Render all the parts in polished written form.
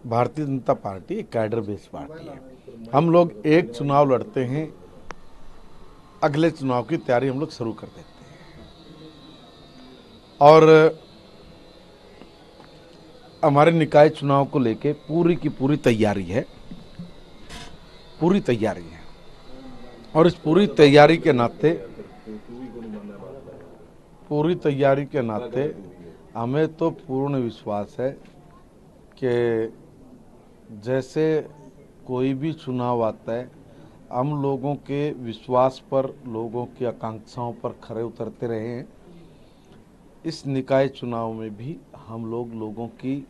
Bharatiya Janata party एक cadre based party है। हम लोग एक चुनाव लड़ते हैं, अगले चुनाव की तैयारी हम लोग शुरू कर देते हैं और हमारे निकाय चुनाव को लेके पूरी की पूरी तैयारी है, पूरी तैयारी है। और इस पूरी तैयारी के नाते हमें तो पूर्ण विश्वास है कि जैसे कोई भी चुनाव आता है, हम लोगों के विश्वास पर, लोगों की आकांक्षाओं पर खरे उतरते रहे हैं। इस निकाय चुनाव में भी हम लोग लोगों की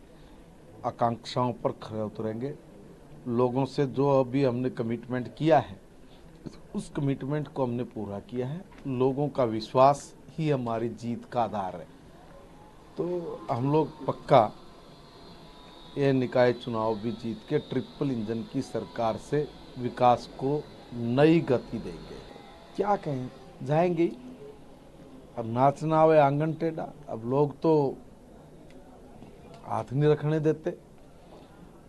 आकांक्षाओं पर खरे उतरेंगे। लोगों से जो अभी हमने कमिटमेंट किया है, उस कमिटमेंट को हमने पूरा किया है। लोगों का विश्वास ही हमारी जीत का आधार है। तो हम लोग पक्का ये निकाय चुनाव भी जीत के ट्रिपल इंजन की सरकार से विकास को नई गति देंगे। क्या कहें, जाएंगे ही। अब नाचना आवे आंगन टेढ़ा, अब लोग तो हाथ नहीं रखने देते।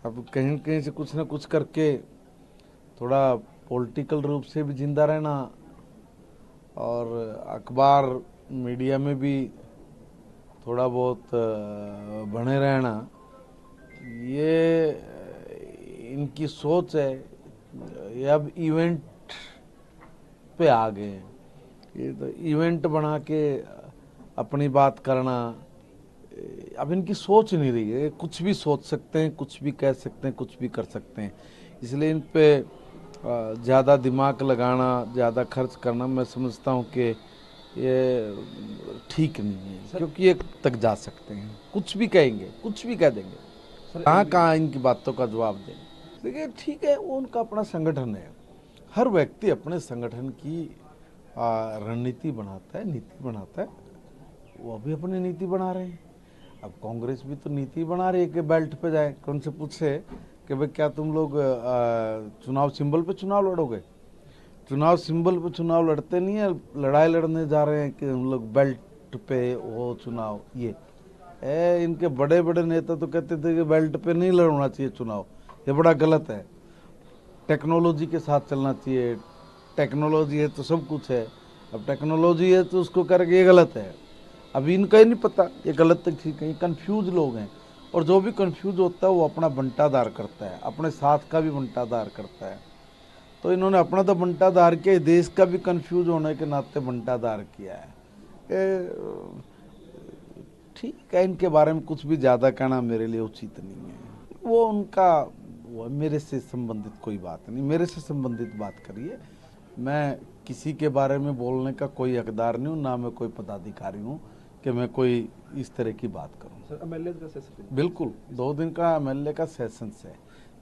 अब कहीं कहीं से कुछ ना कुछ करके थोड़ा पॉलिटिकल रूप से भी जिंदा रहना और अखबार मीडिया में भी थोड़ा बहुत बने रहना, ये इनकी सोच है। ये अब इवेंट पे आ गए हैं। ये तो इवेंट बना के अपनी बात करना, अब इनकी सोच नहीं रही है। कुछ भी सोच सकते हैं, कुछ भी कह सकते हैं, कुछ भी कर सकते हैं। इसलिए इन पे ज़्यादा दिमाग लगाना, ज़्यादा खर्च करना, मैं समझता हूँ कि ये ठीक नहीं है, क्योंकि ये तक जा सकते हैं, कुछ भी कहेंगे, कुछ भी कह देंगे। कहाँ कहाँ इनकी बातों का जवाब दें। देखिए, ठीक है, वो उनका अपना संगठन है। हर व्यक्ति अपने संगठन की रणनीति बनाता है, नीति बनाता है। वो भी अपनी नीति बना रहे हैं। अब कांग्रेस भी तो नीति बना रही है कि बेल्ट पे जाए। कौन से पूछे कि भाई क्या तुम लोग चुनाव सिंबल पे चुनाव लड़ोगे? चुनाव सिंबल पे चुनाव लड़ते नहीं है, लड़ाई लड़ने जा रहे हैं कि हम लोग बेल्ट पे हो चुनाव। ये इनके बड़े बड़े नेता तो कहते थे कि बेल्ट पे नहीं लड़ना चाहिए चुनाव, ये बड़ा गलत है, टेक्नोलॉजी के साथ चलना चाहिए। टेक्नोलॉजी है तो सब कुछ है, अब टेक्नोलॉजी है तो उसको करके ये गलत है। अभी इनका ही नहीं पता ये गलत है ठीक है। ये कन्फ्यूज लोग हैं, और जो भी कन्फ्यूज होता है वो अपना बंटाधार करता है, अपने साथ का भी बंटाधार करता है। तो इन्होंने अपना तो बंटाधार किया, देश का भी कन्फ्यूज होने के नाते बंटाधार किया है। ठीक है, इनके बारे में कुछ भी ज़्यादा कहना मेरे लिए उचित नहीं है। वो उनका, वो मेरे से संबंधित कोई बात नहीं, मेरे से संबंधित बात करिए। मैं किसी के बारे में बोलने का कोई हकदार नहीं हूँ, ना मैं कोई पदाधिकारी हूँ कि मैं कोई इस तरह की बात करूँ। सर, एमएलए का सेशन बिल्कुल 2 दिन का एमएलए का सेशंस है।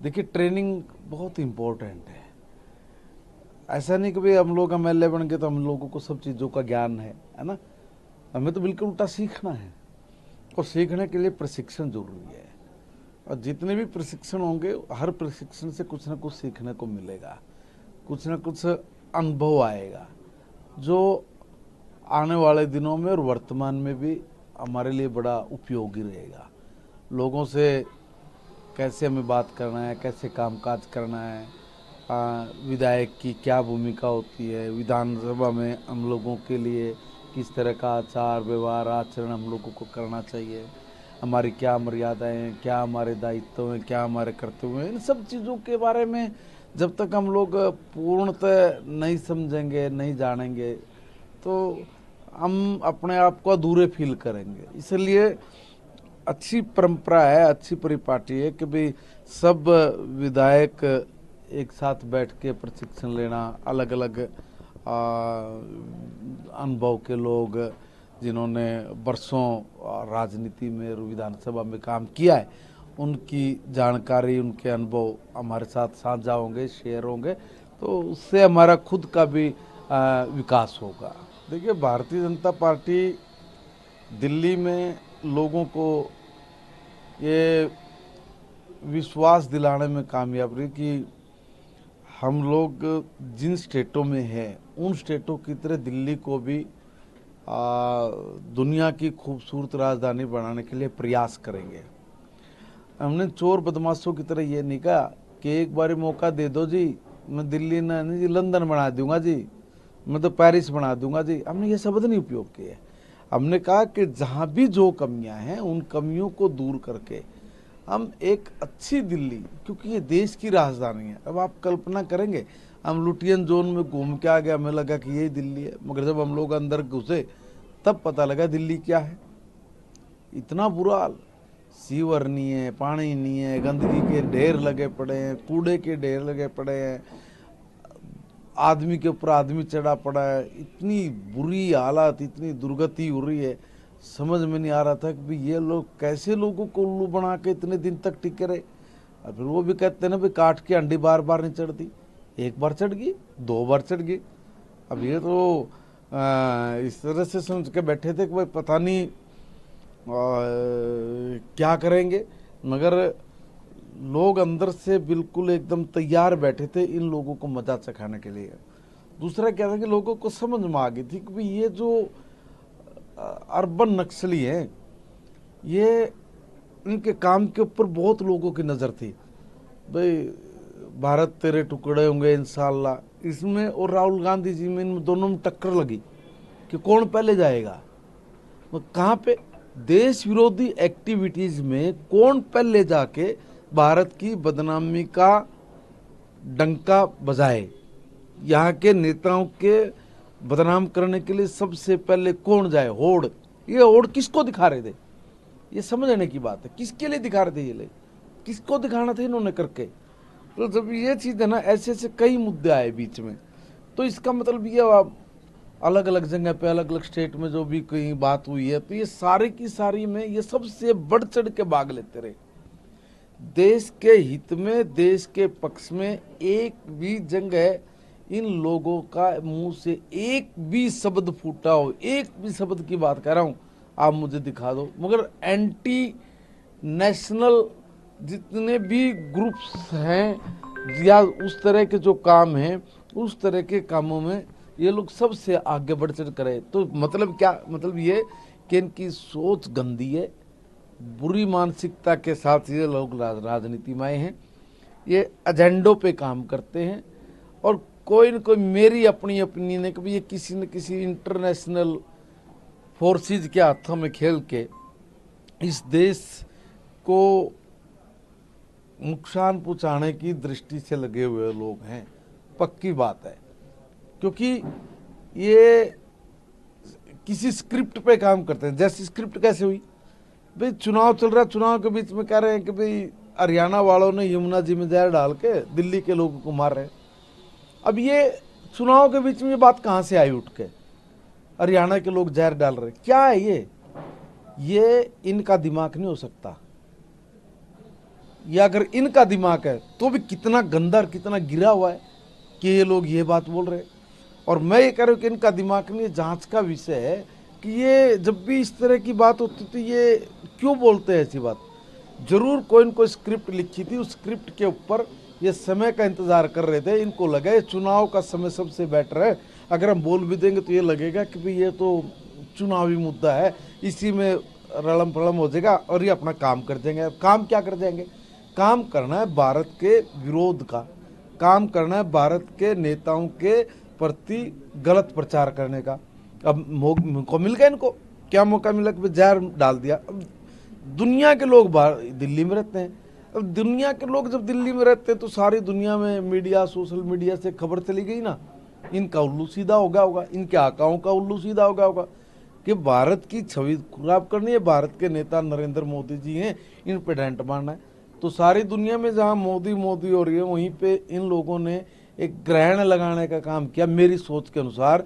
देखिए, ट्रेनिंग बहुत इम्पोर्टेंट है। ऐसा नहीं कि भाई हम लोग एमएलए बन गए तो हम लोगों को सब चीज़ों का ज्ञान है ना। हमें तो बिल्कुल उल्टा सीखना है, और सीखने के लिए प्रशिक्षण जरूरी है। और जितने भी प्रशिक्षण होंगे, हर प्रशिक्षण से कुछ ना कुछ सीखने को मिलेगा, कुछ ना कुछ अनुभव आएगा, जो आने वाले दिनों में और वर्तमान में भी हमारे लिए बड़ा उपयोगी रहेगा। लोगों से कैसे हमें बात करना है, कैसे कामकाज करना है, विधायक की क्या भूमिका होती है, विधानसभा में हम लोगों के लिए किस तरह का आचार व्यवहार आचरण हम लोगों को करना चाहिए, हमारी क्या मर्यादाएं हैं, क्या हमारे दायित्व हैं, क्या हमारे कर्तव्य हैं, इन सब चीज़ों के बारे में जब तक हम लोग पूर्णतः नहीं समझेंगे, नहीं जानेंगे, तो हम अपने आप को अधूरे फील करेंगे। इसलिए अच्छी परंपरा है, अच्छी परिपाटी है कि भाई सब विधायक एक साथ बैठ के प्रशिक्षण लेना, अलग अलग अनुभव के लोग जिन्होंने वर्षों राजनीति में और विधानसभा में काम किया है, उनकी जानकारी, उनके अनुभव हमारे साथ साझा होंगे, शेयर होंगे, तो उससे हमारा खुद का भी विकास होगा। देखिए, भारतीय जनता पार्टी दिल्ली में लोगों को ये विश्वास दिलाने में कामयाब रही कि हम लोग जिन स्टेटों में हैं, उन स्टेटों की तरह दिल्ली को भी दुनिया की खूबसूरत राजधानी बनाने के लिए प्रयास करेंगे। हमने चोर बदमाशों की तरह ये नहीं कहा कि एक बार मौका दे दो जी, मैं दिल्ली ना नहीं जी लंदन बना दूंगा जी, मैं तो पेरिस बना दूंगा जी। हमने ये शब्द नहीं उपयोग किए। हमने कहा कि जहाँ भी जो कमियां हैं उन कमियों को दूर करके हम एक अच्छी दिल्ली, क्योंकि ये देश की राजधानी है। अब आप कल्पना करेंगे, हम लुटियन जोन में घूम के आ गए, हमें लगा कि यही दिल्ली है, मगर जब हम लोग अंदर घुसे तब पता लगा दिल्ली क्या है। इतना बुरा हाल, सीवर नहीं है, पानी नहीं है, गंदगी के ढेर लगे पड़े हैं, कूड़े के ढेर लगे पड़े हैं, आदमी के ऊपर आदमी चढ़ा पड़ा है, इतनी बुरी हालत, इतनी दुर्गति हो रही है। समझ में नहीं आ रहा था कि ये लोग कैसे लोगों को उल्लू बना के इतने दिन तक टिके रहे। और फिर वो भी कहते हैं ना, भाई काट के अंडी बार बार नहीं चढ़ती, एक बार चढ़ गई, दो बार चढ़ गई। अब ये तो इस तरह से समझ के बैठे थे कि भाई पता नहीं क्या करेंगे, मगर लोग अंदर से बिल्कुल एकदम तैयार बैठे थे इन लोगों को मजा चखाने के लिए। दूसरा क्या था कि लोगों को समझ में आ गई थी कि भाई ये जो अर्बन नक्सली हैं, ये इनके काम के ऊपर बहुत लोगों की नज़र थी। भाई भारत तेरे टुकड़े होंगे इंशाल्लाह, इसमें और राहुल गांधी जी में, इन दोनों में टक्कर लगी कि कौन पहले जाएगा। कहाँ पे देश विरोधी एक्टिविटीज में कौन पहले जाके भारत की बदनामी का डंका बजाए, यहाँ के नेताओं के बदनाम करने के लिए सबसे पहले कौन जाए। होड़, ये होड़ किसको दिखा रहे थे, ये समझने की बात है, किसके लिए दिखा रहे थे ये लोग, किसको दिखाना था इन्होंने करके। तो जब ये चीज़ है ना, ऐसे ऐसे कई मुद्दे आए बीच में, तो इसका मतलब ये अलग अलग जगह पे अलग अलग स्टेट में जो भी कहीं बात हुई है, तो ये सारी की सारी में ये सबसे बढ़ चढ़ के भाग लेते रहे। देश के हित में, देश के पक्ष में एक भी जगह इन लोगों का मुंह से एक भी शब्द फूटा हो, एक भी शब्द की बात कर रहा हूं, आप मुझे दिखा दो। मगर एंटी नेशनल जितने भी ग्रुप्स हैं या उस तरह के जो काम हैं, उस तरह के कामों में ये लोग सबसे आगे बढ़ चढ़ करे। तो मतलब क्या, मतलब ये कि इनकी सोच गंदी है, बुरी मानसिकता के साथ ये लोग राजनीति में आए हैं, ये एजेंडों पे काम करते हैं। और कोई न कोई, मेरी अपनी ओपिनियन है कि ये किसी न किसी इंटरनेशनल फोर्सेस के हाथों में खेल के इस देश को नुकसान पहुंचाने की दृष्टि से लगे हुए लोग हैं, पक्की बात है। क्योंकि ये किसी स्क्रिप्ट पे काम करते हैं। जैसी स्क्रिप्ट कैसे हुई, भाई चुनाव चल रहा है, चुनाव के बीच में कह रहे हैं कि भाई हरियाणा वालों ने यमुना जी में जहर डाल के दिल्ली के लोगों को मार रहे हैं। अब ये चुनाव के बीच में ये बात कहाँ से आई उठ के, हरियाणा के लोग जहर डाल रहे, क्या है ये इनका दिमाग नहीं हो सकता। या अगर इनका दिमाग है तो भी कितना गंदा और कितना गिरा हुआ है कि ये लोग ये बात बोल रहे हैं। और मैं ये कह रहा हूँ कि इनका दिमाग नहीं, जांच का विषय है कि ये जब भी इस तरह की बात होती तो ये क्यों बोलते हैं ऐसी बात। जरूर कोई न कोई स्क्रिप्ट लिखी थी, उस स्क्रिप्ट के ऊपर ये समय का इंतजार कर रहे थे। इनको लगा चुनाव का समय सबसे बेटर है, अगर हम बोल भी देंगे तो ये लगेगा कि भाई ये तो चुनावी मुद्दा है, इसी में रड़म पड़म हो जाएगा और ये अपना काम कर देंगे। अब काम क्या कर देंगे, काम करना है भारत के विरोध का, काम करना है भारत के नेताओं के प्रति गलत प्रचार करने का। अब मौका मिल गया इनको, क्या मौका मिला कि जहर डाल दिया। अब दुनिया के लोग दिल्ली में रहते हैं, अब दुनिया के लोग जब दिल्ली में रहते हैं तो सारी दुनिया में मीडिया, सोशल मीडिया से खबर चली गई ना, इनका उल्लू सीधा हो गया होगा, इनके आकाओं का उल्लू सीधा हो गया होगा कि भारत की छवि खराब करनी है, भारत के नेता नरेंद्र मोदी जी हैं, इन पे डेंट मारना है। तो सारी दुनिया में जहाँ मोदी मोदी हो रही है, वहीं पे इन लोगों ने एक ग्रहण लगाने का काम किया मेरी सोच के अनुसार।